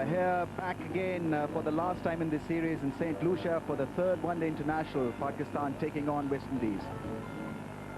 here back again for the last time in this series in St. Lucia for the third one-day international. Pakistan taking on West Indies.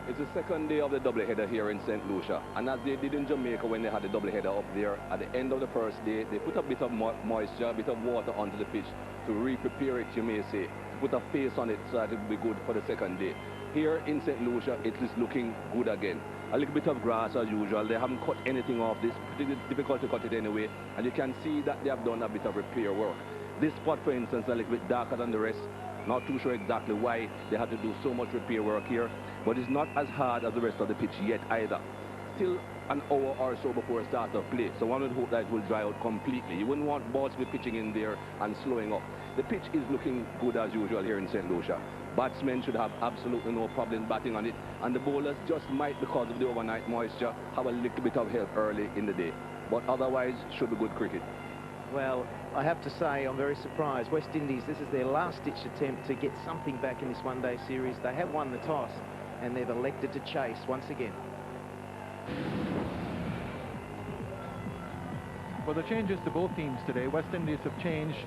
It's the second day of the doubleheader here in St. Lucia, and as they did in Jamaica when they had the doubleheader up there, at the end of the first day, they put a bit of moisture, a bit of water onto the pitch to re-prepare it, you may say, to put a face on it so that it will be good for the second day. Here in St. Lucia, it is looking good again. A little bit of grass as usual. They haven't cut anything off this. Pretty difficult to cut it anyway. And you can see that they have done a bit of repair work. This spot, for instance, a little bit darker than the rest. Not too sure exactly why they had to do so much repair work here. But it's not as hard as the rest of the pitch yet either. Still an hour or so before start of play. So one would hope that it will dry out completely. You wouldn't want balls to be pitching in there and slowing up. The pitch is looking good as usual here in St. Lucia. Batsmen should have absolutely no problem batting on it, and the bowlers just might, because of the overnight moisture, have a little bit of help early in the day. But otherwise, should be good cricket. Well, I have to say I'm very surprised. West Indies, this is their last-ditch attempt to get something back in this one-day series. They have won the toss, and they've elected to chase once again. Well, the changes to both teams today. West Indies have changed.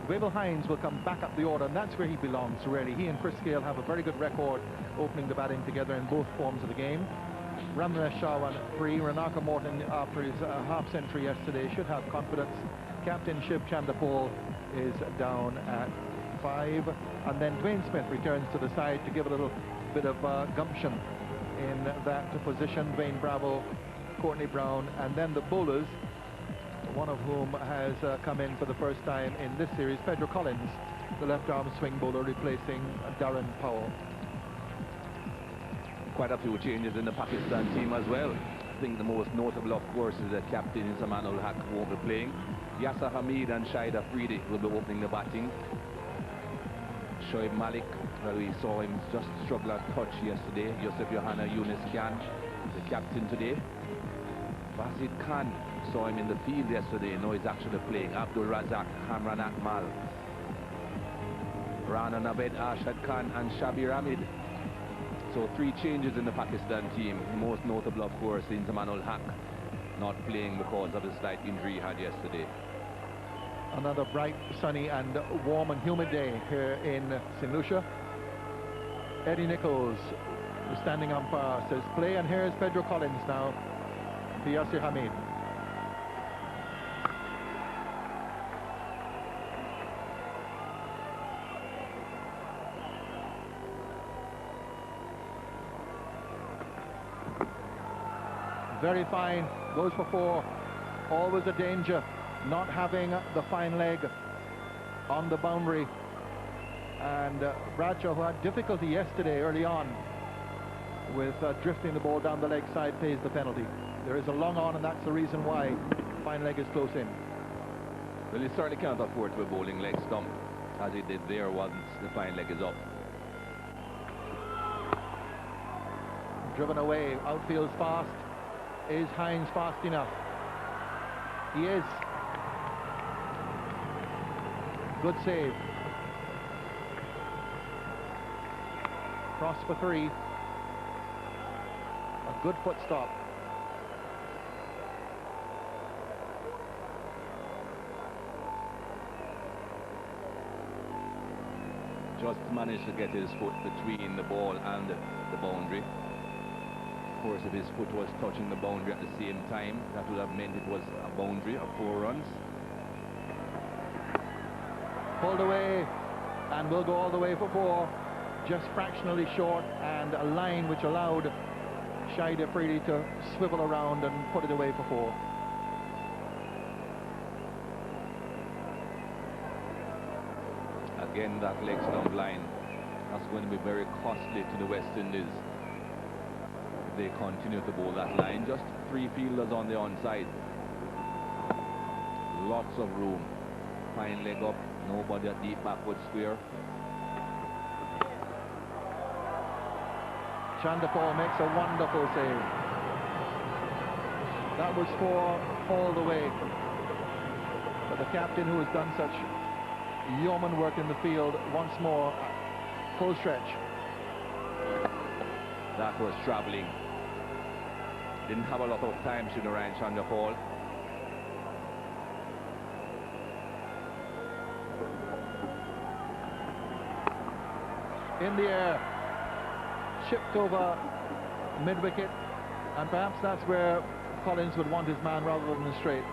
Wavell Hines will come back up the order, and that's where he belongs, really. He and Chris Gale have a very good record opening the batting together in both forms of the game. Ramnesh Shawan free. Ranaka Morton, after his half-century yesterday, should have confidence. Captain Shiv Chandapol is down at 5. And then Dwayne Smith returns to the side to give a little bit of gumption in that position. Dwayne Bravo, Courtney Brown, and then the bowlers, one of whom has come in for the first time in this series, Pedro Collins, the left-arm swing bowler, replacing Darren Powell. Quite a few changes in the Pakistan team as well. I think the most notable, of course, is that captain Inzamam Haq won't be playing. Yasser Hamid and Shahid Afridi will be opening the batting. Shoaib Malik, well, we saw him just struggle a touch yesterday. Yusuf Johanna Yunus Khan, the captain today. Basit Khan, saw him in the field yesterday. Now he's actually playing. Abdul Razak, Hamran Akmal, Rana Naved, Arshad Khan, and Shabir Ahmed. So 3 changes in the Pakistan team. Most notable, of course, Inzamam Haq not playing because of the slight injury he had yesterday. Another bright, sunny and warm and humid day here in St. Lucia. Eddie Nichols, the standing umpire, says play, and here's Pedro Collins now to Yasser Hamid. Very fine, goes for 4. Always a danger not having the fine leg on the boundary. And Bradshaw, who had difficulty yesterday early on with drifting the ball down the leg side, pays the penalty. There is a long on, and that's the reason why fine leg is close in. Well, he certainly can't afford to be bowling leg stump, as he did there once the fine leg is up. Driven away, outfield's fast. Is Hines fast enough? He is. Good save. Cross for 3. A good foot stop. Just managed to get his foot between the ball and the boundary. Of course, if his foot was touching the boundary at the same time, that would have meant it was a boundary of 4 runs. Pulled away, and will go all the way for 4. Just fractionally short, and a line which allowed Shahid Afridi to swivel around and put it away for 4. Again, that leg stump line. That's going to be very costly to the West Indies. They continue to bowl that line. Just 3 fielders on the onside. Lots of room. Fine leg up. Nobody at deep backward square. Chandapol makes a wonderful save. That was 4 all the way. But the captain, who has done such yeoman work in the field, once more, full stretch. That was travelling. Didn't have a lot of time, Shinarayan Chandapol. in the air, chipped over mid-wicket, and perhaps that's where Collins would want his man rather than the straight.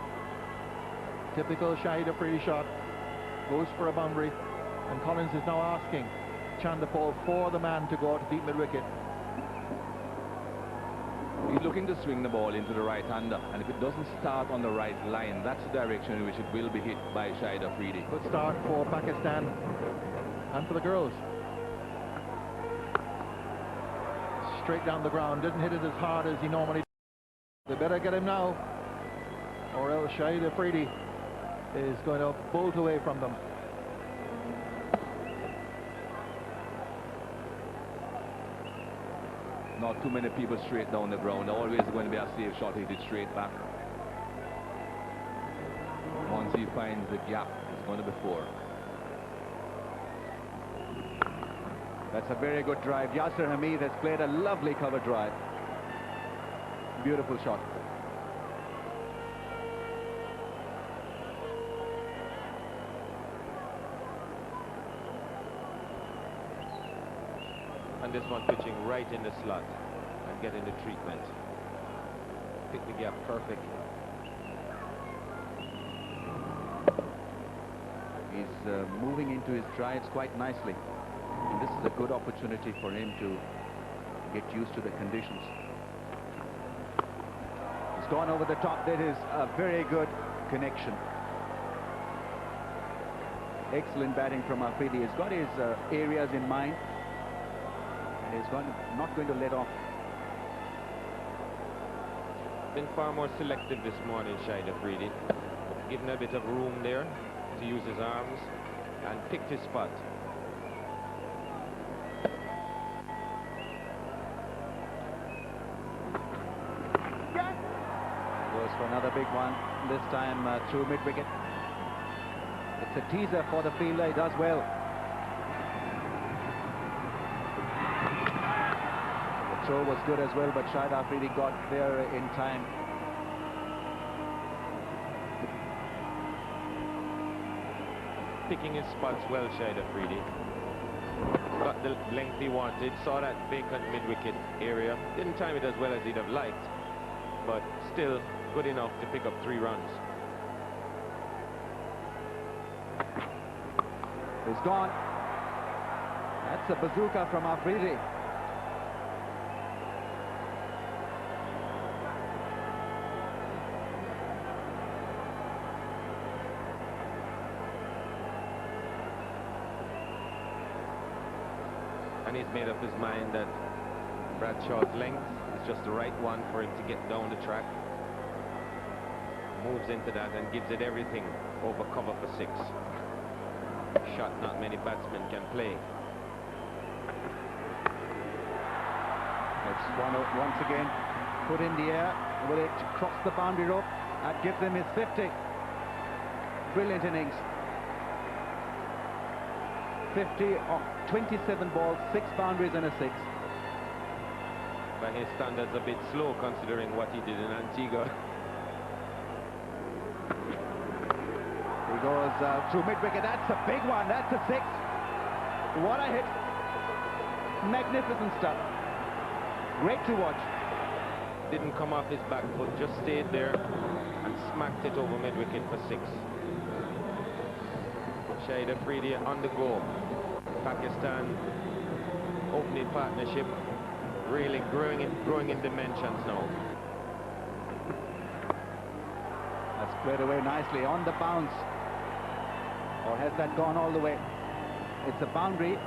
Typical Shahid Afridi shot, goes for a boundary, and Collins is now asking Chanderpaul for the man to go out to deep mid-wicket. He's looking to swing the ball into the right-hander, and if it doesn't start on the right line, that's the direction in which it will be hit by Shahid Afridi. Good start for Pakistan and for the girls. Straight down the ground, didn't hit it as hard as he normally does. They better get him now, or else Shahid Afridi is going to bolt away from them. Not too many people straight down the ground. Always going to be a safe shot, hit it straight back. Once he finds the gap, it's going to be 4. That's a very good drive. Yasir Hamid has played a lovely cover drive. Beautiful shot. And this one pitching right in the slot and getting the treatment. Pick the gap perfect. He's moving into his drives quite nicely. And this is a good opportunity for him to get used to the conditions. He's gone over the top. That is a very good connection. Excellent batting from Afridi. He's got his areas in mind. And he's not going to let off. Been far more selective this morning, Shahid Afridi. Given a bit of room there to use his arms and picked his spot. Goes for another big one, this time through mid-wicket. It's a teaser for the fielder. He does well. The throw was good as well, but Shahid Afridi got there in time. Picking his spots well, Shahid Afridi. Got the length he wanted, saw that vacant mid-wicket area. Didn't time it as well as he'd have liked, but still good enough to pick up 3 runs. He's gone. That's a bazooka from Afridi. And he's made up his mind that Bradshaw's length is just the right one for him to get down the track. Moves into that and gives it everything over cover for 6. Shot not many batsmen can play. It's once again put in the air. Will it cross the boundary rope? That gives him his 50. Brilliant innings. 50 off 27 balls, 6 boundaries and a 6. By his standards, a bit slow considering what he did in Antigua. He goes through mid-wicket. That's a big one. That's a 6. What a hit. Magnificent stuff. Great to watch. Didn't come off his back foot, just stayed there and smacked it over mid-wicket for 6. Shahid Afridi on the go. Pakistan opening partnership really growing in dimensions now. That's played away nicely on the bounce. Or has that gone all the way? It's a boundary.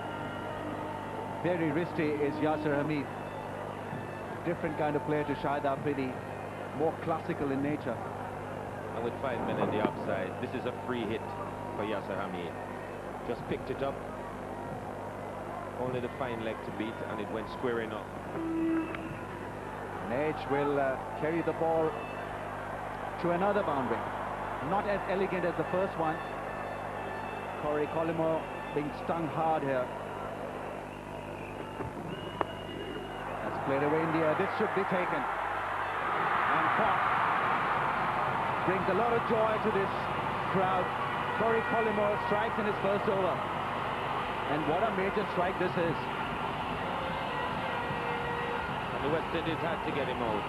Very risky is Yasir Hamid. Different kind of player to Shahid Afridi. More classical in nature. And with 5 men in the offside, this is a free hit for Yasir Hamid. Just picked it up. Only the fine leg to beat, and it went squaring up. Nage will carry the ball to another boundary. Not as elegant as the first one. Corey Collymore being stung hard here. That's played away in the air. This should be taken. And caught. Brings a lot of joy to this crowd. Corey Collymore strikes in his first over. And what a major strike this is. And the West Indies had to get him out.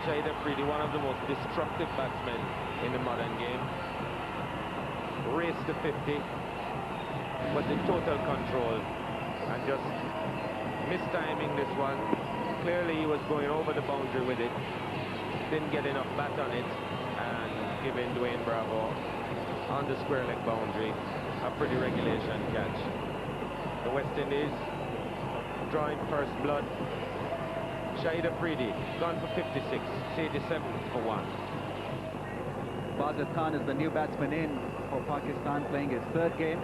Shahid Afridi, one of the most destructive batsmen in the modern game. Raced to 50, was in total control and just mistiming this one. Clearly he was going over the boundary with it, didn't get enough bat on it, and giving Dwayne Bravo on the square leg boundary a pretty regulation catch. The West Indies drawing first blood. Shahid Afridi gone for 56, 87 for 1. Bazat Khan is the new batsman in for Pakistan, playing his third game.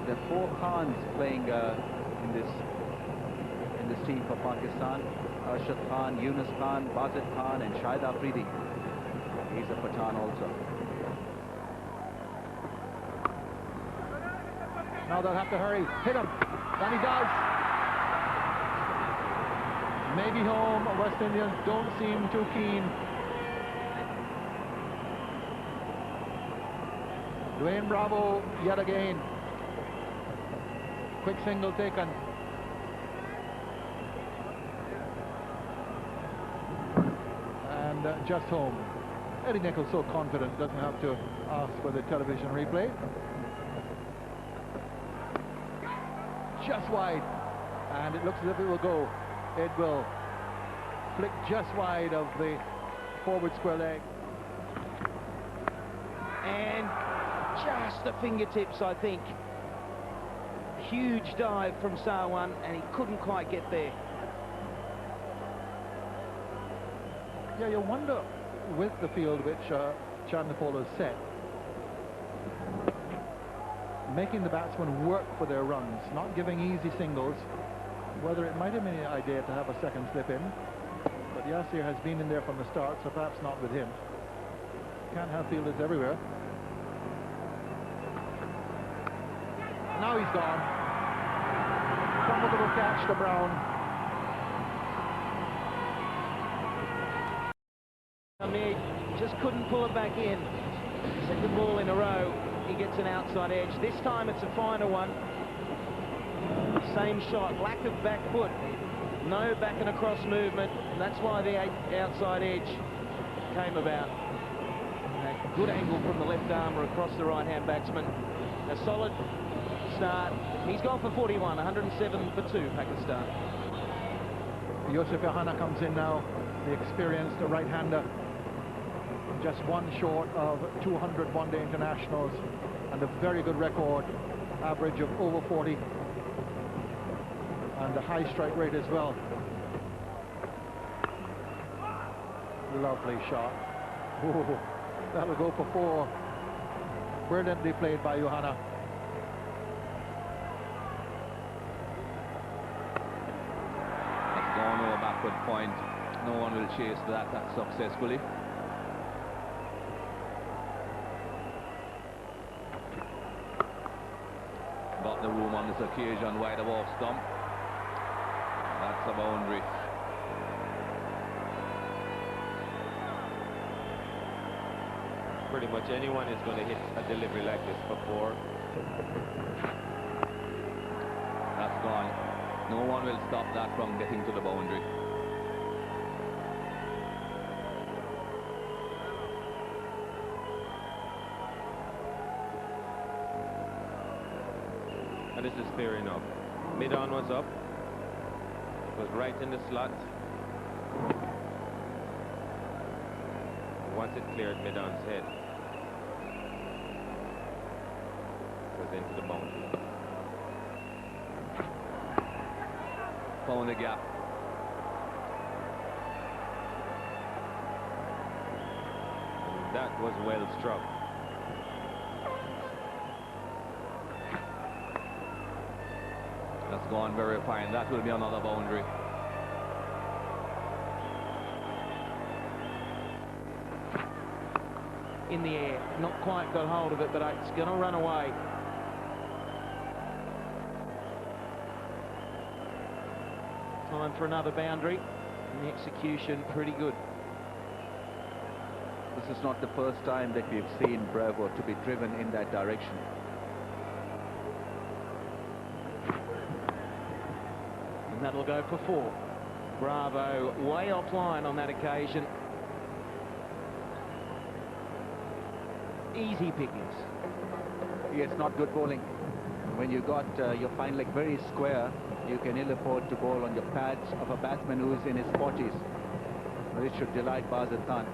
There are 4 Khans playing in this team for Pakistan. Arshad Khan, Yunus Khan, Bazat Khan and Shahid Afridi. He's a Pathan also. Now they'll have to hurry. Hit him. And he does. Maybe home. West Indians don't seem too keen. Dwayne Bravo yet again. Quick single taken. And just home. Eddie Nichols so confident, doesn't have to ask for the television replay. Just wide. And it looks as if it will go. It will flick just wide of the forward square leg. And just the fingertips, I think. Huge dive from Sarwan, and he couldn't quite get there. Yeah, you wonder with the field which Chandapol has set, making the batsmen work for their runs, not giving easy singles, whether it might have been an idea to have a second slip in. But Yasir has been in there from the start, so perhaps not with him. Can't have fielders everywhere. Now he's gone. Comfortable catch to Brown. Hamid just couldn't pull it back in. Second ball in a row, he gets an outside edge. This time it's a finer one. Same shot, lack of back foot, no back and across movement. That's why the outside edge came about. A good angle from the left armer across the right-hand batsman. A solid start. He's gone for 41, 107 for 2, Pakistan. Yusuf Yohana comes in now, the experienced right-hander. Just one short of 200 one-day internationals and a very good record, average of over 40. And a high strike rate as well. Lovely shot. Ooh, that'll go for 4. Brilliantly played by Yohana. That's gone over backward point. No one will chase that successfully. Got the room on this occasion, wide of off stump. That's a boundary. Pretty much anyone is going to hit a delivery like this before. That's gone. No one will stop that from getting to the boundary. And this is fair enough. Mid-on was up. It was right in the slot. Once it cleared mid-on's head, it was into the boundary. Found the gap. That was well struck. That's gone very fine. That will be another boundary. In the air, not quite got hold of it, but it's going to run away. Time for another boundary, and the execution pretty good. This is not the first time that we've seen Bravo to be driven in that direction. And that'll go for 4. Bravo way offline on that occasion. Easy pickings. Yes, not good bowling. When you got your fine leg very square, you can ill afford to bowl on your pads of a batsman who's in his 40s. This should delight Bazir Khan.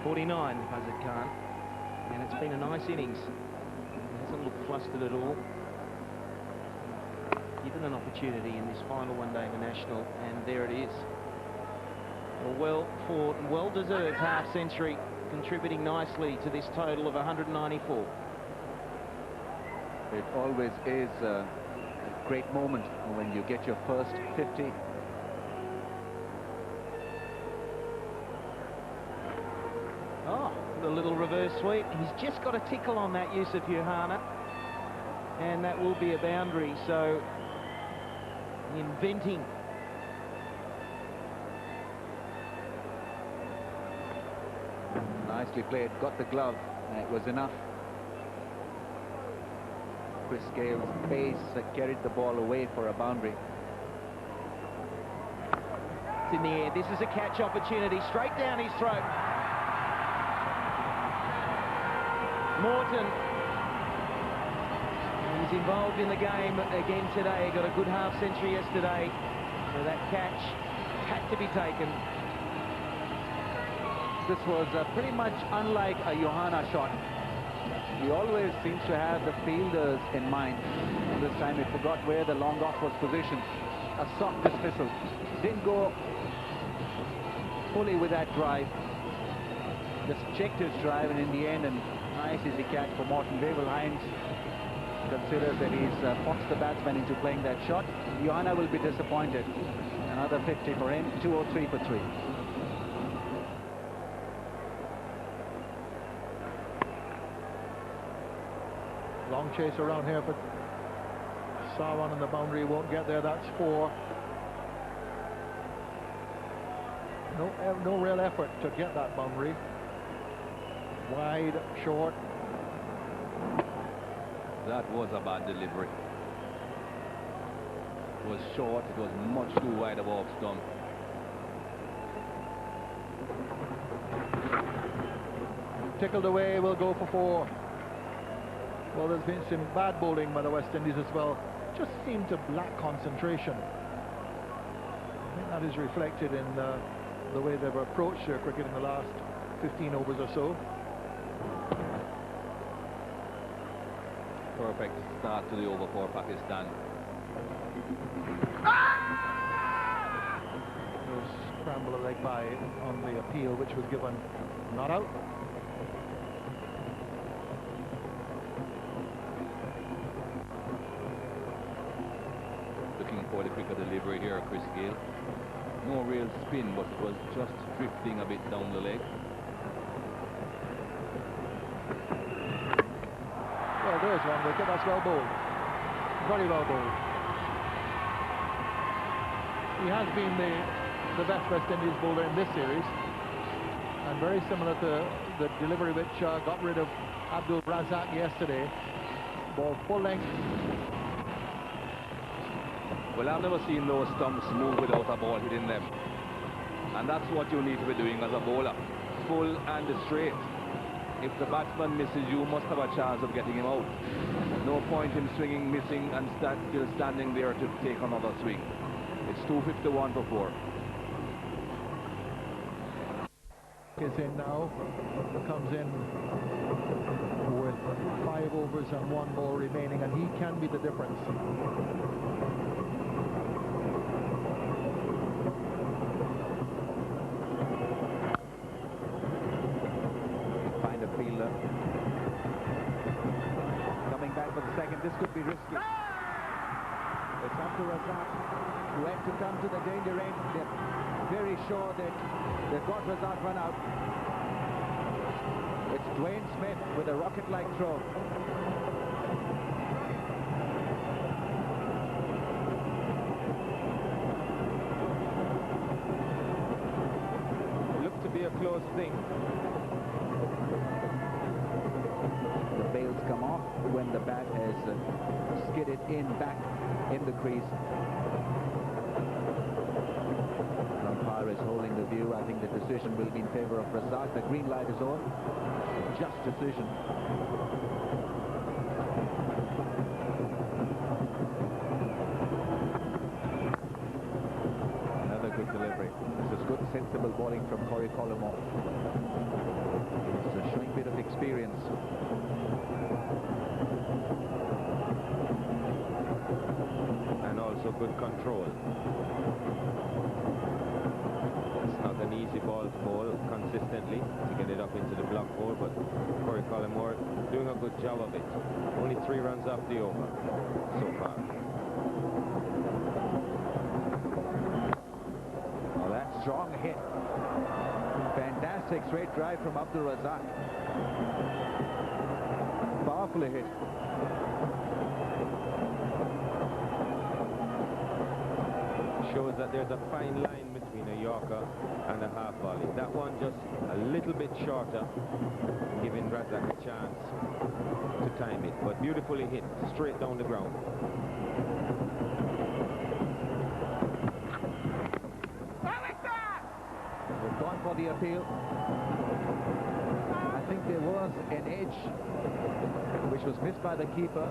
49, Bazir Khan. And it's been a nice innings. He hasn't looked flustered at all. Given an opportunity in this final one-day international, and there it is. A well-fought and well-deserved half-century, contributing nicely to this total of 194. It always is a great moment when you get your first 50. Oh, the little reverse sweep. He's just got a tickle on that Yusuf Yohana, and that will be a boundary. So, inventing. Nicely played, got the glove, and it was enough. Chris Gale's pace carried the ball away for a boundary. It's in the air. This is a catch opportunity straight down his throat. Morton. He's involved in the game again today. Got a good half century yesterday. So that catch had to be taken. This was pretty much unlike a Yohana shot. He always seems to have the fielders in mind. This time he forgot where the long off was positioned. A soft dismissal. Didn't go fully with that drive. Just checked his drive, and in the end, and nice easy catch for Morton. Wavell Hines considers that he's foxed the batsman into playing that shot. Yohana will be disappointed. Another 50 for him, 203 for 3. Long chase around here, but Sarwan on the boundary won't get there. That's 4. No real effort to get that boundary. Wide, short. That was a bad delivery. It was short, it was much too wide of off stump. Tickled away, will go for 4. Well, there's been some bad bowling by the West Indies as well. Just seemed to lack concentration. I think that is reflected in the way they've approached their cricket in the last 15 overs or so. Perfect start to the over for Pakistan. Scramble a leg by on the appeal, which was given not out. Looking for the quicker delivery here, Chris Gale. No real spin, but it was just drifting a bit down the leg. Well, there's one wicket. That's well bowled. Very well bowled. He has been the best West Indies bowler in this series, and very similar to the delivery which got rid of Abdul Razak yesterday. Ball full length. Well, I've never seen those stumps move without a ball hitting them. And that's what you need to be doing as a bowler. Full and straight. If the batsman misses, you must have a chance of getting him out. No point in swinging, missing, and still standing there to take another swing. It's 251 for 4. Is in now. Comes in with 5 overs and 1 ball remaining, and he can be the difference. Find a fielder. Coming back for the second. This could be risky. It's up to Razak, who had to come to the danger end. They're very sure that they've got Razak run out. It's Dwayne Smith with a rocket-like throw. It looked to be a close thing. The bails come off. when the bat has skidded in back in the crease. Umpire is holding the view. I think the decision will be in favor of Razak. The green light is on. Just decision. Another good delivery. This is good, sensible bowling from Corey Colomore. He's showing a bit of experience. And also good control. It's not an easy ball to bowl consistently to get it up into the block hole, but Corey Colomore doing a good job of it. Only 3 runs off the over so far. Oh, that's strong hit. Fantastic straight drive from Abdul Razak. Powerfully hit. Shows that there's a fine line between a Yorker and a half volley. That one just a little bit shorter, giving Razak a chance to time it. But beautifully hit, straight down the ground. They've gone for the appeal. I think there was an edge which was missed by the keeper,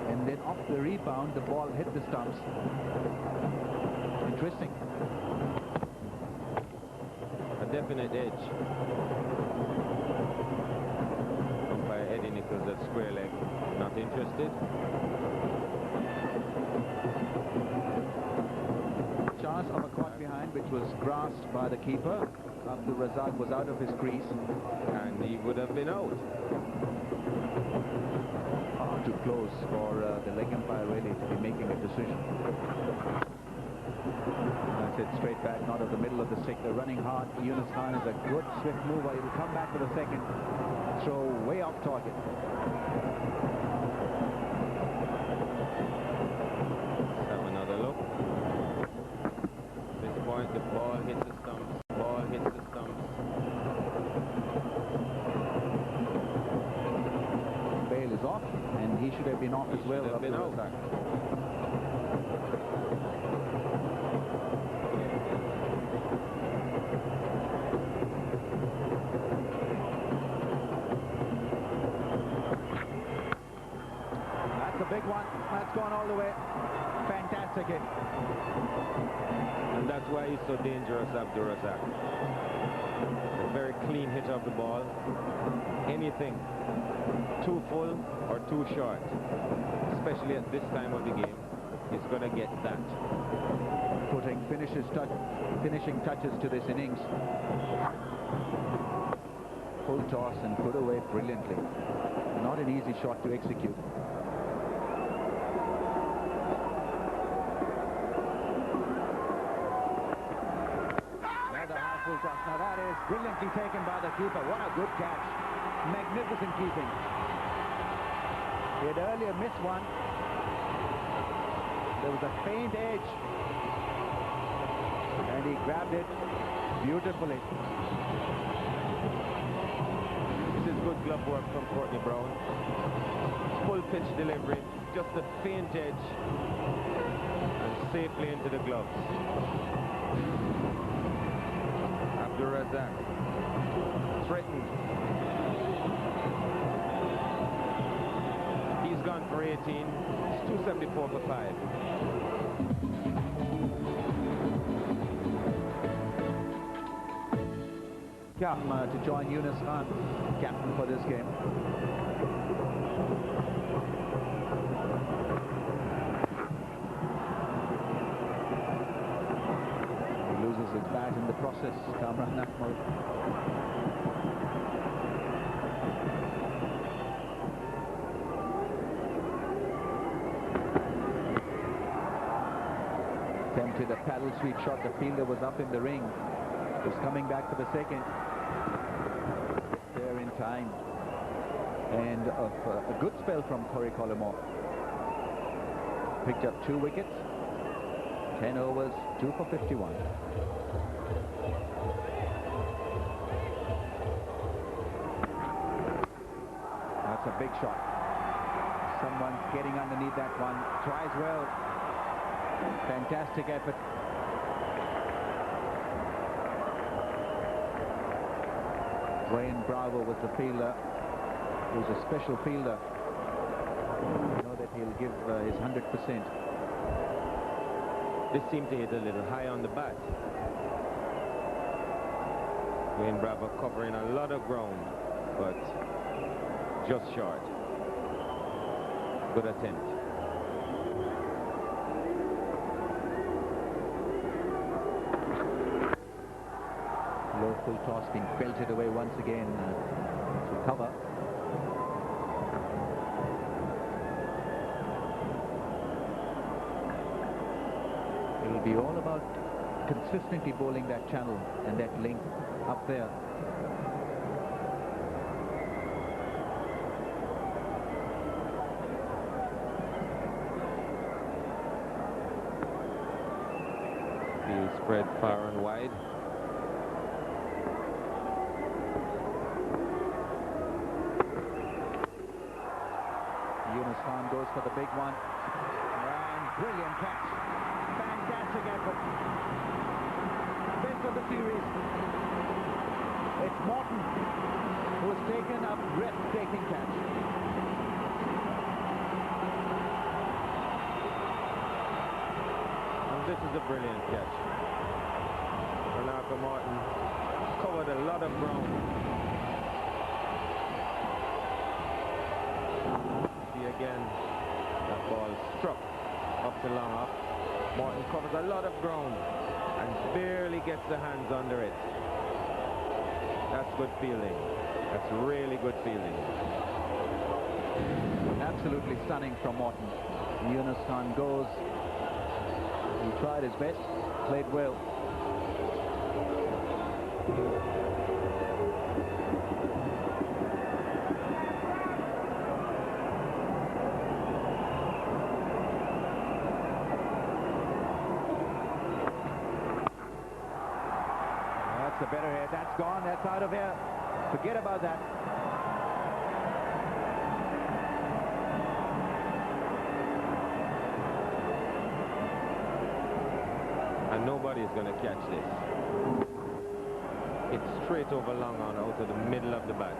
and then off the rebound the ball hit the stumps. Interesting. A definite edge. Umpire Eddie Nichols at square leg, not interested. Chance of a caught behind which was grasped by the keeper. Abdul Razak was out of his crease. And he would have been out. Far too close for the leg umpire really to be making a decision. That's it, straight back, not of the middle of the stick. They're running hard. Yunus Khan is a good swift mover. He will come back for the second throw way off target. Let's have another look. At this point, the ball hits the stumps. Ball hits the stumps. Bail is off, and he should have been off as well. Should have been out. Big one. That's gone all the way. Fantastic hit. And that's why he's so dangerous, Abdul Razak. A very clean hit of the ball. Anything too full or too short, especially at this time of the game, is going to get that. Putting finishing touches to this innings. Full toss and put away brilliantly. Not an easy shot to execute. Now that is brilliantly taken by the keeper. What a good catch. Magnificent keeping. He had earlier missed one. There was a faint edge. And he grabbed it beautifully. This is good glove work from Courtney Brown. Full pitch delivery, just a faint edge, and safely into the gloves. Abdul Razak threatened. He's gone for 18. It's 274 for 5. To join Yunus Khan, captain for this game. He loses his bat in the process, Kamran Akmal. Attempted a paddle sweep shot. The fielder was up in the ring. Was coming back for the second. There in time. And a good spell from Corey Colomore. Picked up 2 wickets. 10 overs, 2 for 51. That's a big shot. Someone's getting underneath that one. Tries well. Fantastic effort. Wayne Bravo was the fielder. He was a special fielder. You know that he'll give his 100%. This seemed to hit a little high on the bat. Wayne Bravo covering a lot of ground, but just short. Good attempt. Low full toss being belted away once again to cover. It'll be all about consistently bowling that channel and that length up there. Field spread far and wide. Yunus Khan goes for the big one. And brilliant catch. Fantastic effort. Best of the series. It's Morton who has taken a breathtaking catch. And this is a brilliant catch. Ronaldo Morton covered a lot of ground. See again, that ball struck up the long up. Morton covers a lot of ground and barely gets the hands under it. That's good fielding. That's really good fielding. Absolutely stunning from Morton. Yunus Khan goes. He tried his best, played well. That's a better hit. That's gone. That's out of here. Forget about that. And nobody's going to catch this. It's straight over long on out of the middle of the bat.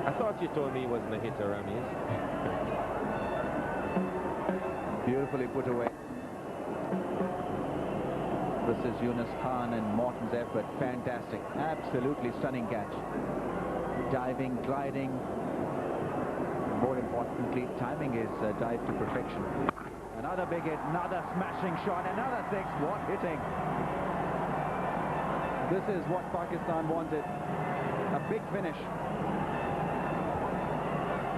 I thought you told me he wasn't a hitter, Ramis. Beautifully put away. This is Yunus Khan and Morton's effort. Fantastic. Absolutely stunning catch. Diving, gliding. More importantly, timing his dive to perfection. Another big hit, another smashing shot, another six. What hitting. This is what Pakistan wanted. A big finish.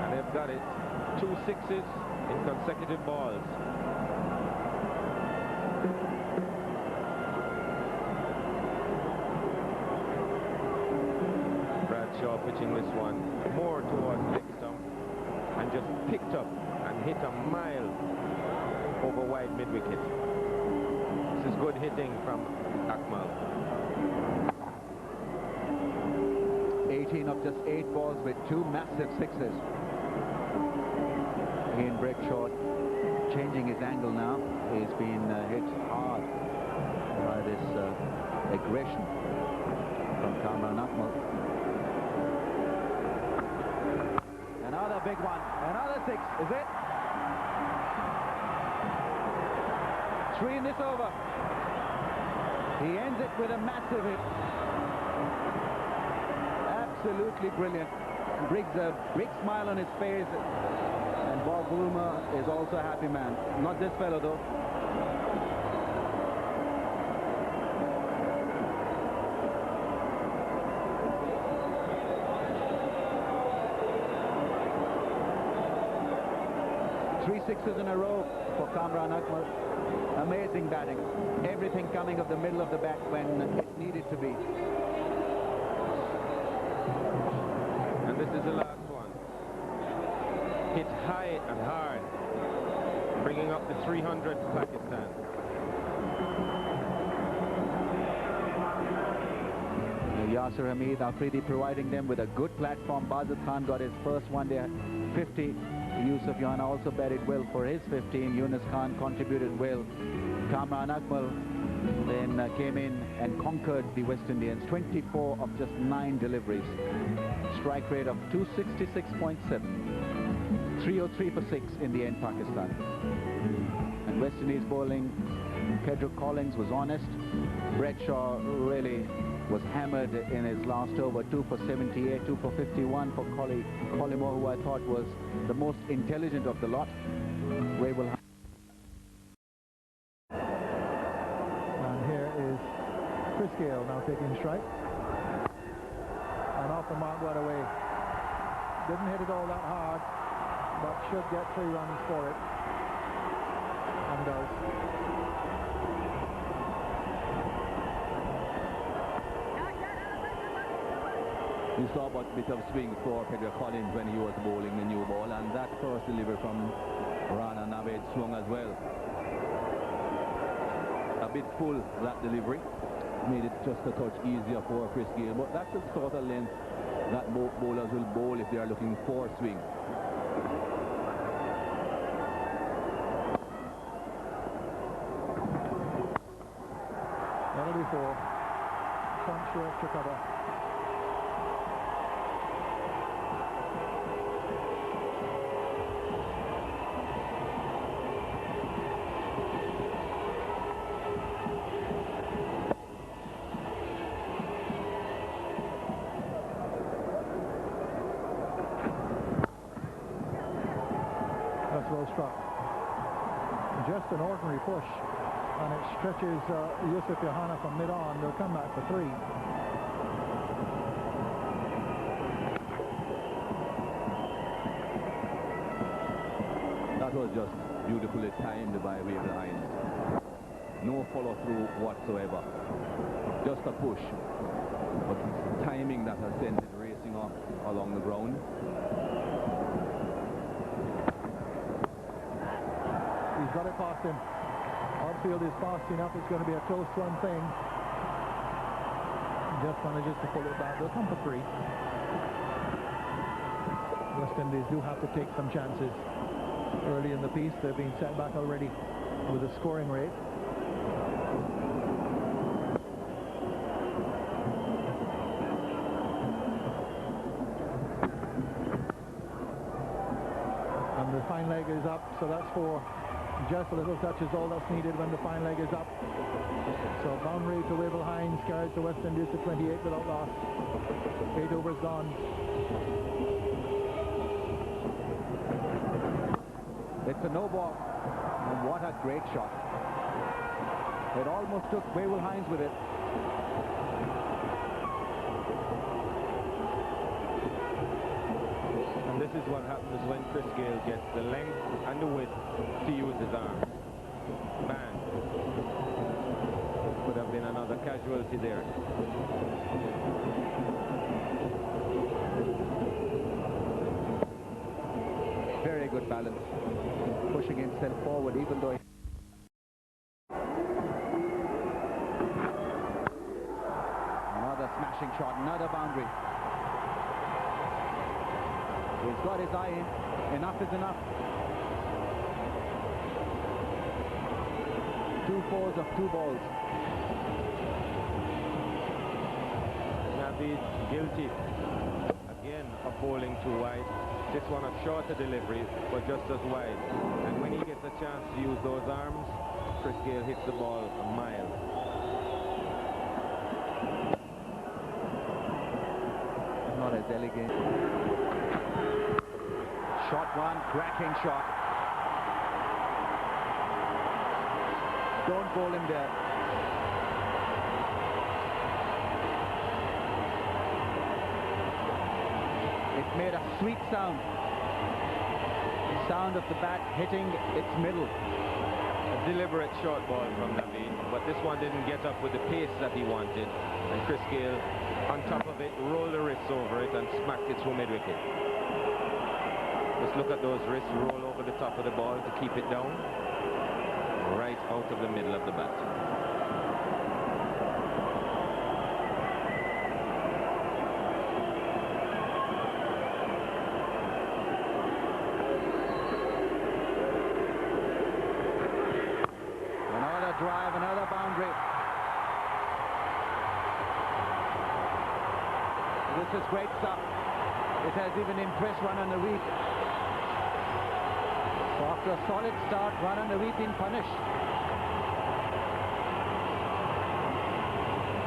And they've got it. 2 sixes in consecutive balls. Bradshaw pitching this one more towards leg stump and just picked up and hit a mile over wide mid-wicket. This is good hitting from Akmal. 18 of just 8 balls with 2 massive sixes. Ian Bradshaw changing his angle now. He's been hit hard by this aggression from Kamran Akmal. Another big one. Another 6. Is it? 3 in this over. He ends it with a massive hit. Absolutely brilliant. Brings a big smile on his face. And Bob Woolmer is also a happy man. Not this fellow, though. Three sixes in a row for Kamran Akmal. Amazing batting. Everything coming up the middle of the bat when it needed to be. And this is the last one. Hit high and hard, bringing up the 300 for Pakistan. Yasir Hamid, Afridi providing them with a good platform. Bazat Khan got his first one there, 50. Yusuf Yana also batted well for his 15. Yunus Khan contributed well. Kamran Akmal then came in and conquered the West Indians. 24 of just 9 deliveries. Strike rate of 266.7. 303 for 6 in the end, Pakistan. And West Indies bowling, Kedrick Collins was honest. Brett Shaw really was hammered in his last over. 2 for 78, 2 for 51 for Collymore, who I thought was the most intelligent of the lot. Wavell. And here is Chris Gale now taking strike. And off the mark right away. Didn't hit it all that hard, but should get 3 runs for it. And does. You saw a bit of swing for Kedrick Collins when he was bowling the new ball, and that first delivery from Rana Naved swung as well. A bit full, that delivery. Made it just a touch easier for Chris Gale, but that's the sort of length that bowlers will bowl if they are looking for swing. That'll be 4. Front short to cover. Well struck. Just an ordinary push, and it stretches Yusuf Yohana from mid-on. They'll come back for 3. That was just beautifully timed by Wavell Hines. No follow-through whatsoever. Just a push. But it's timing that has sent it racing off along the ground. He's got it past him. Outfield is fast enough. It's going to be a close one thing. Just manages to pull it back. They'll come for 3. West Indies do have to take some chances. Early in the piece, they've been set back already with a scoring rate. And the fine leg is up, so that's 4. Just a little touch is all that's needed when the fine leg is up. So boundary to Wavell Hines carries the West Indies to 28 without loss. 8 overs gone. It's a no ball. And what a great shot. It almost took Wavell Hines with it. And this is what happens when Chris Gale gets the length and the width to use his arms. Man, could have been another casualty there. Very good balance. Pushing himself forward even though another smashing shot, another boundary. He's got his eye in. Enough is enough. 2 fours of 2 balls. Naveed guilty again of bowling too wide. This one a shorter delivery, but just as wide. And when he gets a chance to use those arms, Chris Gale hits the ball a mile. Not as elegant. Shot one, cracking shot. Don't bowl him there. It made a sweet sound. The sound of the bat hitting its middle. A deliberate short ball from Naveed, but this one didn't get up with the pace that he wanted. And Chris Gale, on top of it, rolled the wrists over it and smacked it through mid-wicket. Just look at those wrists roll over the top of the ball to keep it down, right out of the middle of the bat. This is great stuff. It has even impressed Run on the Reef. So after a solid start, Run on the Reef being punished.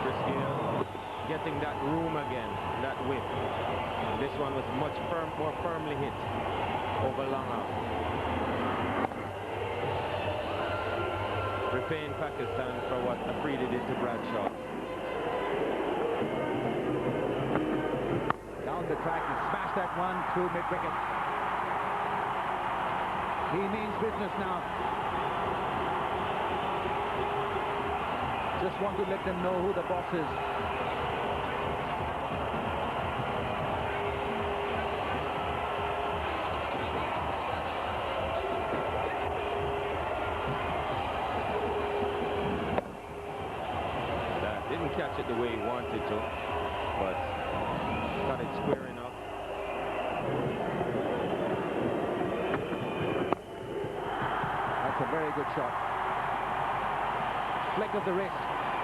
Chris Gayle getting that room again, that whip. This one was much more firmly hit over long off. Repaying Pakistan for what Afridi did to Bradshaw. Down the track, he smashed that one through mid-wicket. He means business now. Just want to let them know who the boss is. Didn't catch it the way he wanted to, but got it square enough. That's a very good shot. Flick of the wrist.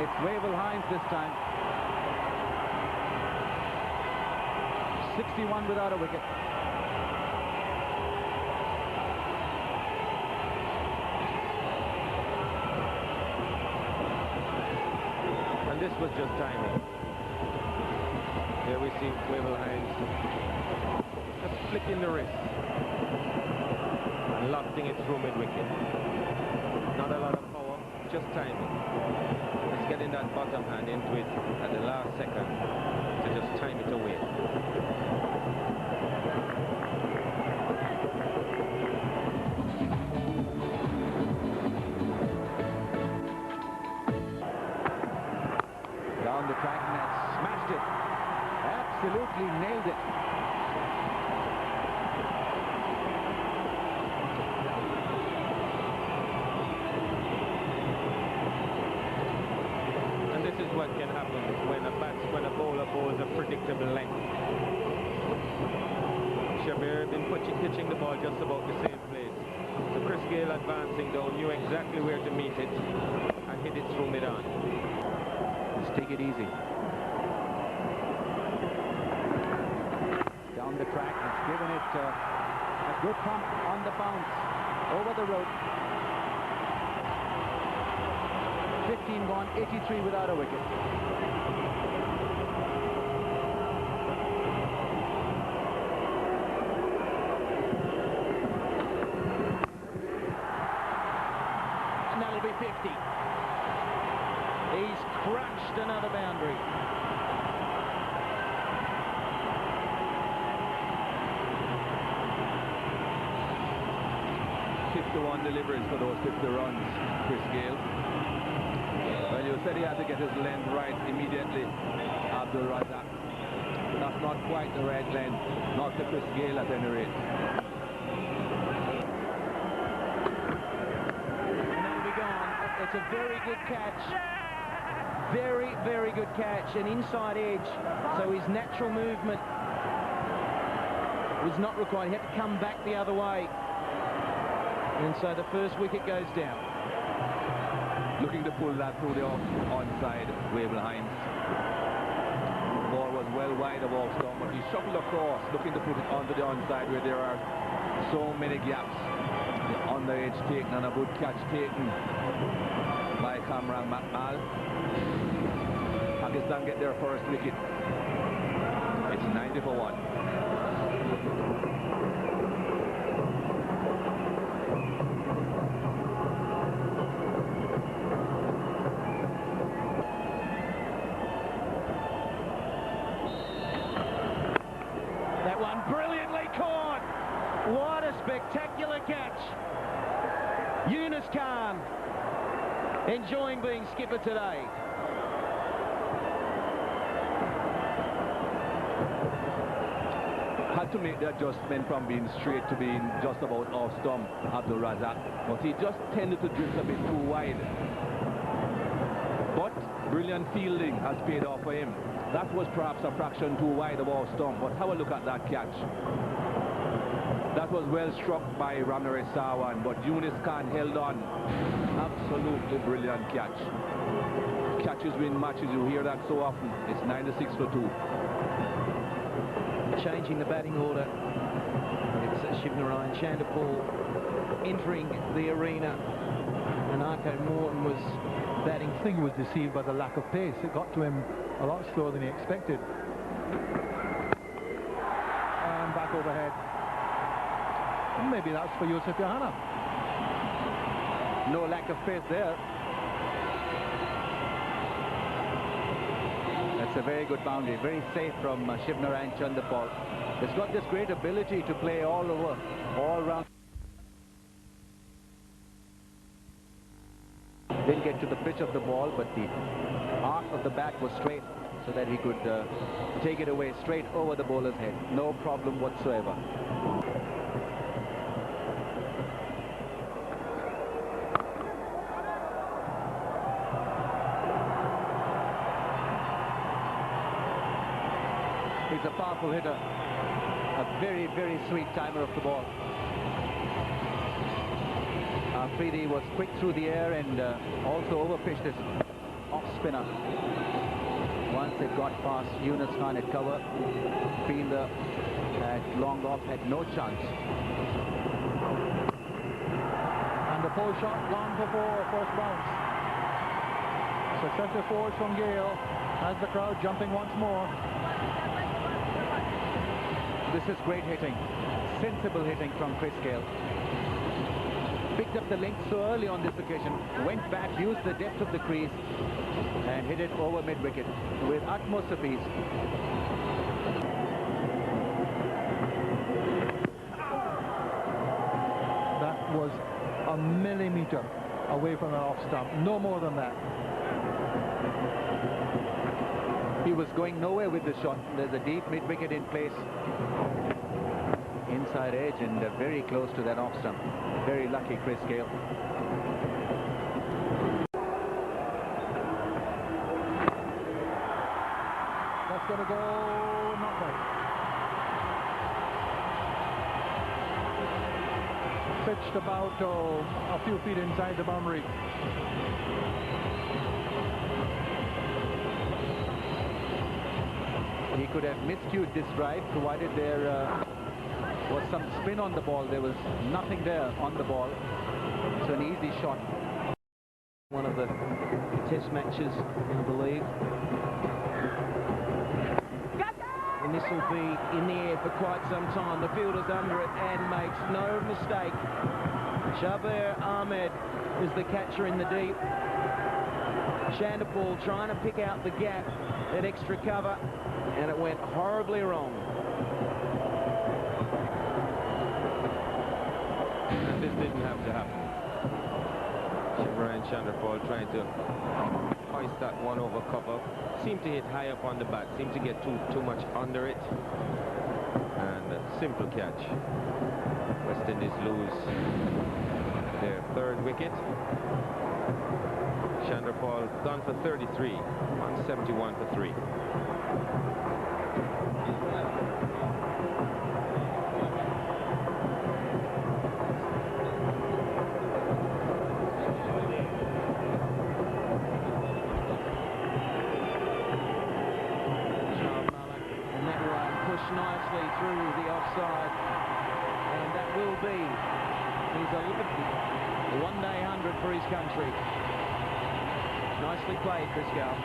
It's Wavell Hines this time. 61 without a wicket. And this was just timing. Here we see Wavell Hines just flicking the wrist and lofting it through mid-wicket. Not a lot of power, just timing. Just getting that bottom hand into it at the last second to just time it away. Down the track and that smashed it. Absolutely nailed it. And this is what can happen when a bowler bowls a predictable length. Shabir been pitching the ball just about the same place. So Chris Gayle advancing down, knew exactly where to meet it and hit it through mid-on. Let's take it easy. Down the track, he's given it a good pump on the bounce over the road. 15 gone, 83 without a wicket. And that'll be 50. He's crunched another boundary. One deliveries for those 50 runs, Chris Gayle. Well, you said he had to get his length right immediately, Abdul Razak. That's not quite the right length, not to Chris Gayle at any rate. And that'll be gone. It's a very good catch. Very, very good catch. An inside edge. So his natural movement was not required. He had to come back the other way. And so the first wicket goes down. Looking to pull that through the onside, Wavell Hines. The ball was well wide of off stump, but he shuffled across, looking to put it onto the onside where there are so many gaps. The under edge taken and a good catch taken by Kamran Makmal. Pakistan get their first wicket. It's 90 for 1. What a spectacular catch. Yunus Khan enjoying being skipper today. Had to make the adjustment from being straight to being just about off stump, Abdul Razak, but he just tended to drift a bit too wide. But brilliant fielding has paid off for him. That was perhaps a fraction too wide of off stump, but have a look at that catch. That was well struck by Ramirez Sawan, but Yunus Khan held on. Absolutely brilliant catch. Catches win matches, you hear that so often. It's 96 for 2. changing the batting order. It's Shivnarine Chanderpaul entering the arena, and Arco Morton was batting. I think he was deceived by the lack of pace. It got to him a lot slower than he expected. And back overhead. Maybe that's for Yusuf Johanna. No lack of pace there. That's a very good boundary, very safe from Shivnarine Chanderpaul. He's got this great ability to play all over, all round. Didn't get to the pitch of the ball, but the arc of the bat was straight, so that he could take it away straight over the bowler's head. No problem whatsoever. He's a powerful hitter. A very, very sweet timer of the ball. Afridi was quick through the air and also overpitched his off-spinner. Once it got past Yunus Khan at cover, fielder at long off had no chance. And the pole shot gone for four, first bounce. Successive fours from Gale, has the crowd jumping once more. This is great hitting, sensible hitting from Chris Gale. Picked up the length so early on this occasion, went back, used the depth of the crease, and hit it over mid-wicket with utmost ease. That was a millimetre away from an off stump, no more than that. He was going nowhere with the shot. There's a deep mid-wicket in place. Inside edge and very close to that off stump. Very lucky, Chris Gale. That's going to go not right. Pitched about a few feet inside the boundary. He could have miscued this drive, provided there was some spin on the ball. There was nothing there on the ball. It's an easy shot. One of the test matches, I believe. And this will be in the air for quite some time. The fielder's under it and makes no mistake. Shabir Ahmed is the catcher in the deep. Chanderpaul trying to pick out the gap, that extra cover, and it went horribly wrong. And this didn't have to happen. Shivnarine Chanderpaul trying to hoist that one over cover. Seemed to hit high up on the bat, seemed to get too much under it. And a simple catch. West Indies lose their third wicket. Chanderpaul done for 33 on 71 for 3. Nicely through the offside, and that will be his 11th one-day 100 for his country. Nicely played, Chris Gale.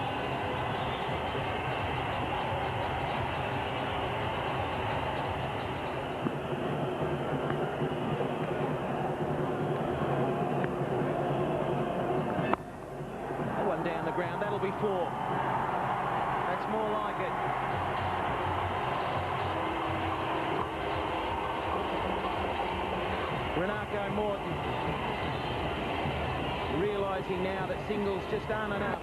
That one down the ground, that'll be 4. That's more like it. Renato Morton realising now that singles just aren't enough.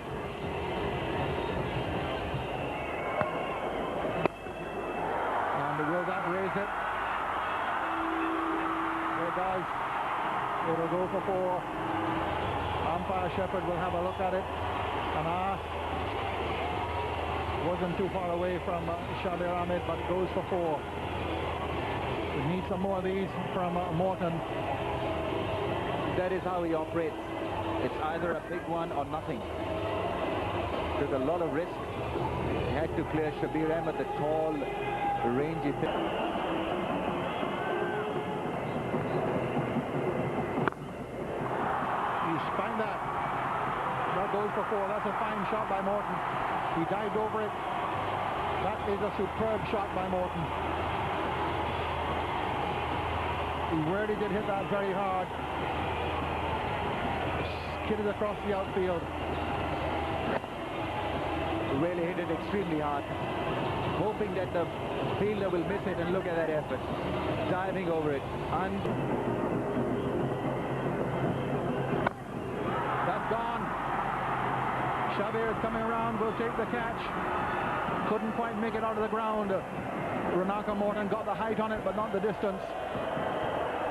And will that raise it? It does. It'll go for 4. Umpire Shepherd will have a look at it. And wasn't too far away from Shabir Ahmed, but it goes for 4. We need some more of these from Morton. That is how he operates. It's either a big one or nothing. There's a lot of risk. He had to clear Shabir Ahmed, the tall rangy. Find that. That goes for 4. That's a fine shot by Morton. He dived over it. That is a superb shot by Morton. He really did hit that very hard. Skidded across the outfield. Really hit it extremely hard. Hoping that the fielder will miss it, and look at that effort. Diving over it. And that's gone. Shabir is coming around, will take the catch. Couldn't quite make it out of the ground. Renaka Morton got the height on it, but not the distance.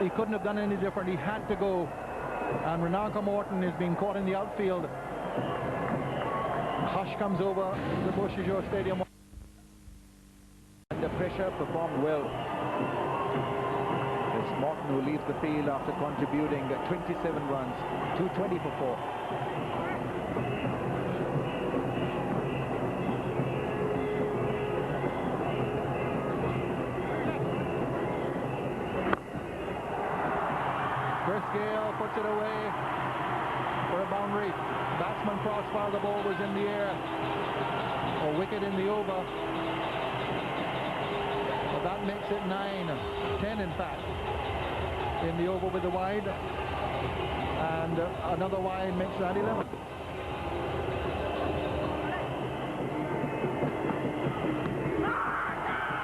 He couldn't have done any different. He had to go. And Renaka Morton is being caught in the outfield. Hush comes over the Bushijo Stadium. Under pressure, performed well. It's Morton who leaves the field after contributing 27 runs, 220 for 4. Chris Gale puts it away for a boundary. Batsman crossbar, the ball was in the air. A wicket in the over. But that makes it 9-10 in fact. In the over with the wide. And another wide makes that 11.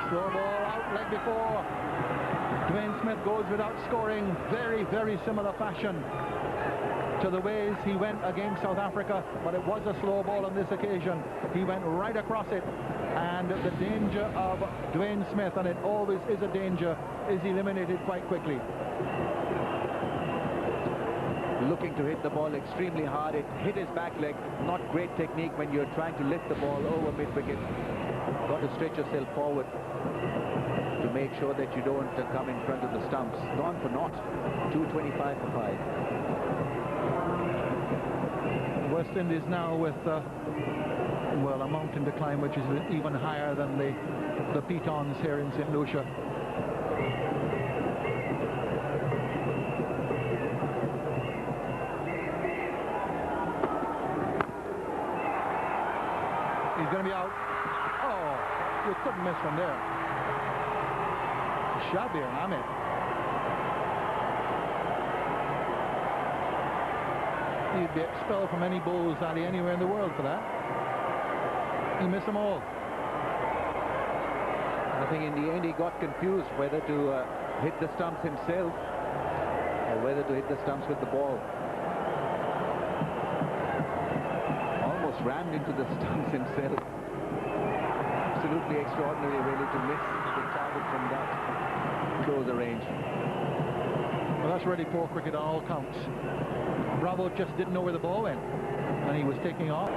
Slow ball out like before. Dwayne Smith goes without scoring. Very, very similar fashion to the ways he went against South Africa, but it was a slow ball on this occasion. He went right across it, and the danger of Dwayne Smith, and it always is a danger, is eliminated quite quickly. Looking to hit the ball extremely hard. It hit his back leg. Not great technique when you're trying to lift the ball over mid-wicket. Got to stretch yourself forward to make sure that you don't come in front of the stumps. Gone for naught. 225 for 5. West Indies now with well, a mountain decline which is even higher than the Pitons here in St. Lucia. He's going to be out. Oh, you couldn't miss from there. Shabir Ahmed. He'd be expelled from any bowls alley anywhere in the world for that. He missed them all. I think in the end he got confused whether to hit the stumps himself or whether to hit the stumps with the ball. Almost rammed into the stumps himself. Absolutely extraordinary really to miss the target from that closer range. Well, that's really poor cricket on all counts. Bravo just didn't know where the ball went, and he was taking off.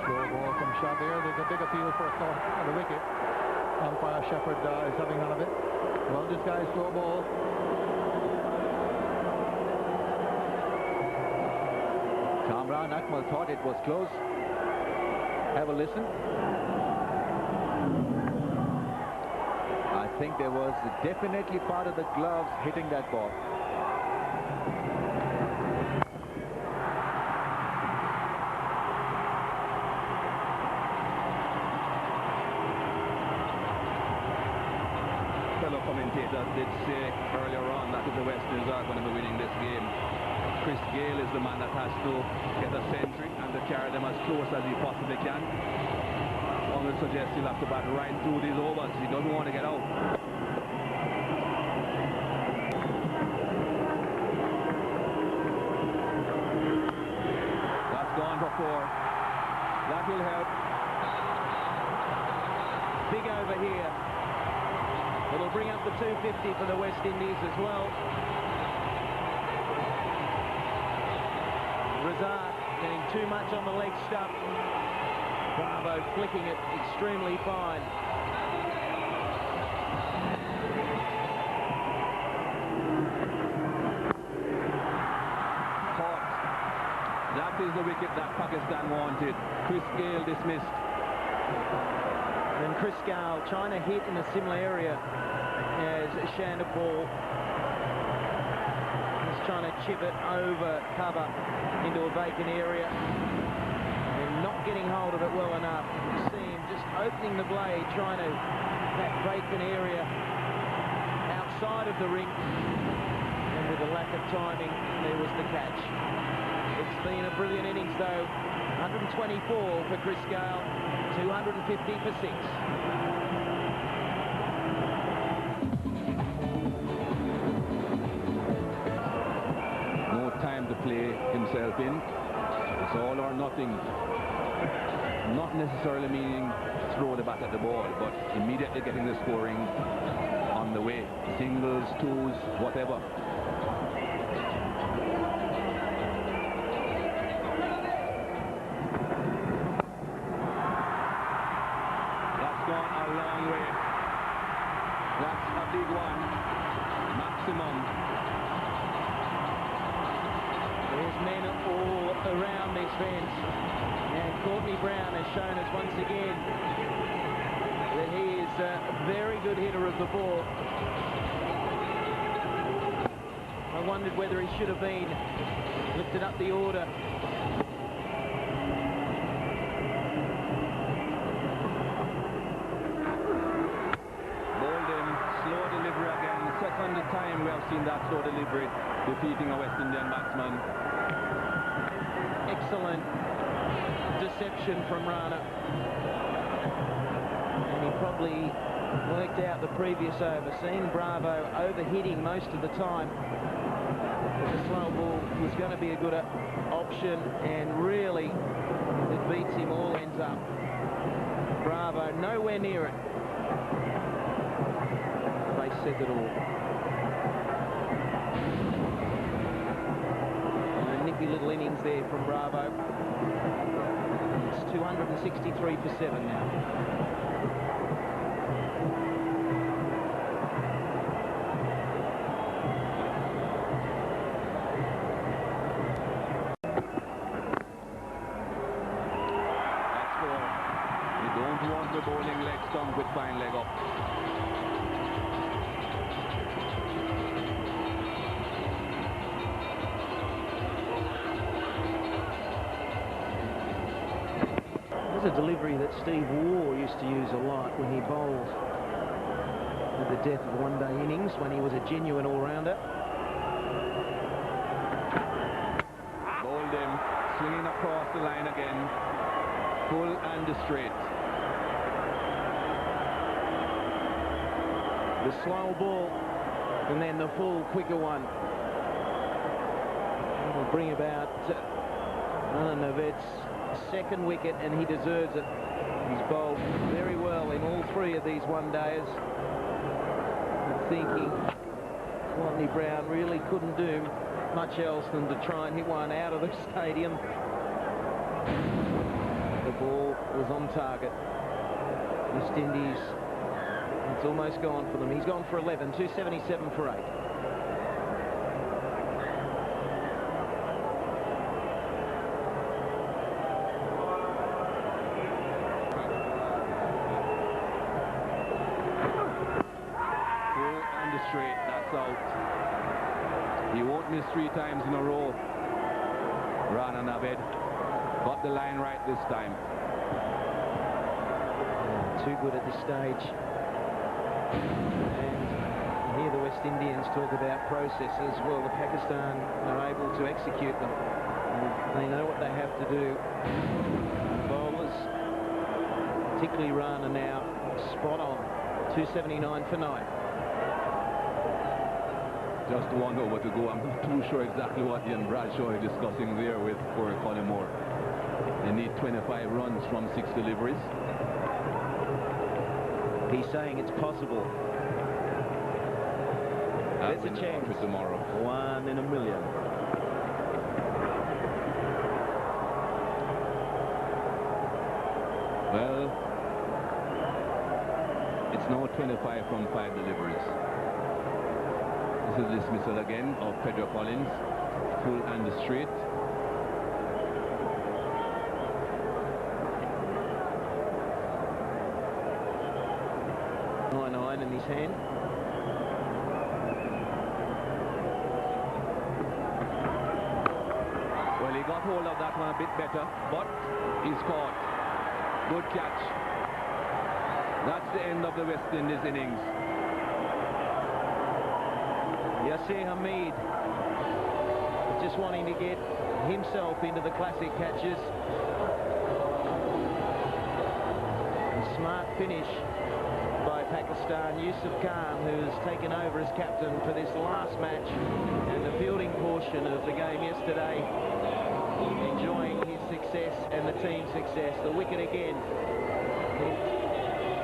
Slow ball from Shabir. There's a big appeal for a caught at the wicket. Umpire Shepherd is having none of it. Well, this guy's slow ball. Kamran Akmal thought it was close. Have a listen. I think there was definitely part of the gloves hitting that ball. Fellow commentators did say earlier on that if the West Indies are going to be winning this game, Chris Gale is the man that has to get a century and to carry them as close as he possibly can. I would suggest he'll have to bat right through these overs. He doesn't want to get out. That's gone for 4. That will help. Big over here. It'll bring up the 250 for the West Indies as well. Razak getting too much on the leg stump. Bravo flicking it extremely fine. Caught. That is the wicket wicket that Pakistan wanted. Chris Gale dismissed. And Chris Gale trying to hit in a similar area as Shandapur. He's trying to chip it over cover into a vacant area and not getting hold of it well enough. You see him just opening the blade, trying to that vacant area outside of the ring. And with a lack of timing, there was the catch. It's been a brilliant innings though. 124 for Chris Gale, 250 for 6. No time to play himself in. It's all or nothing. Not necessarily meaning throw the bat at the ball, but immediately getting the scoring on the way. Singles, twos, whatever. That's gone a long way. That's a big one. Maximum. There's men all around this fence, and Courtney Brown has shown us once again that he is a very good hitter of the ball. I wondered whether he should have been lifted up the order. Bowled him, slow delivery again. Second time we have seen that slow delivery defeating a West Indian batsman. Excellent deception from Rana. And he probably worked out the previous over, seeing Bravo overhitting most of the time. But the slow ball was going to be a good option, and really it beats him all ends up. Bravo nowhere near it. They said it all. Nippy little innings there from Bravo. It's 263 for 7 now. The bowling leg stump with fine leg up. There's a delivery that Steve Waugh used to use a lot when he bowled at the death of one-day innings, when he was a genuine all-rounder. Bowled him, swinging across the line again, full and straight. The slow ball, and then the full, quicker one. It'll bring about Naved's second wicket, and he deserves it. He's bowled very well in all three of these one-dayers. I'm thinking Courtney Brown really couldn't do much else than to try and hit one out of the stadium. The ball was on target. West Indies, it's almost gone for them. He's gone for 11, 277 for 8. Full and straight, that's out. He won't miss 3 times in a row. Rana Naved got the line right this time. Too good at this stage. And here the West Indians talk about processes. Well, the Pakistan are able to execute them. And they know what they have to do. Bowlers, particularly Rana now, spot on. 279 for 9. Just 1 over to go. I'm not too sure exactly what Ian Bradshaw is discussing there with Corey Collymore. They need 25 runs from 6 deliveries. He's saying it's possible. There's a chance. For tomorrow. 1 in a million. Well, it's now 25 from 5 deliveries. This is dismissal again of Pedro Collins, full and straight. 10. Well, he got hold of that one a bit better, but he's caught. Good catch. That's the end of the West Indies innings. Yasir Hamid just wanting to get himself into the classic catches. A smart finish by Pakistan. Yusuf Khan, who's taken over as captain for this last match and the fielding portion of the game yesterday, enjoying his success and the team's success. The wicket again.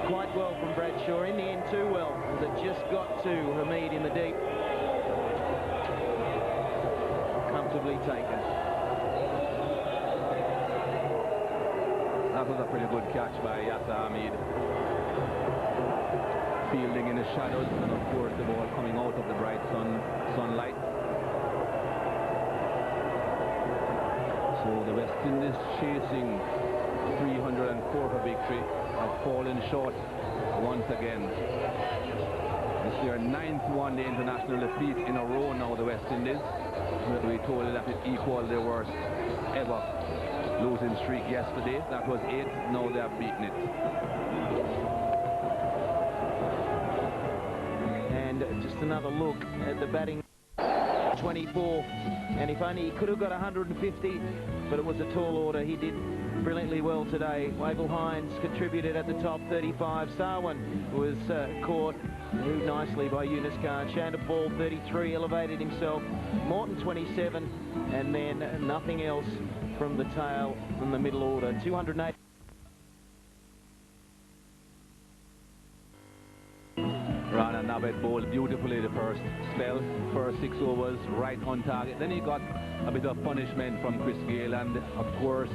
Quite well from Bradshaw. In the end, too well, as it just got to Hamid in the deep. Comfortably taken. That was a pretty good catch by Yasir Hamid. Fielding in the shadows, and of course the ball coming out of the bright sunlight. So the West Indies chasing 304 for victory have fallen short once again. This is their 9th one-day international defeat in a row now, the West Indies. We told you that it equaled their worst ever losing streak yesterday. That was 8. Now they have beaten it. And just another look at the batting. 24, and if only he could have got 150, but it was a tall order. He did brilliantly well today. Wavell Hines contributed at the top, 35. Sarwan was caught nicely by Yunus Khan. Chandapal, 33, elevated himself. Morton, 27, and then nothing else from the tail from the middle order. 208. Rana Naved bowled beautifully the first spell, first 6 overs, right on target. Then he got a bit of punishment from Chris Gale, and of course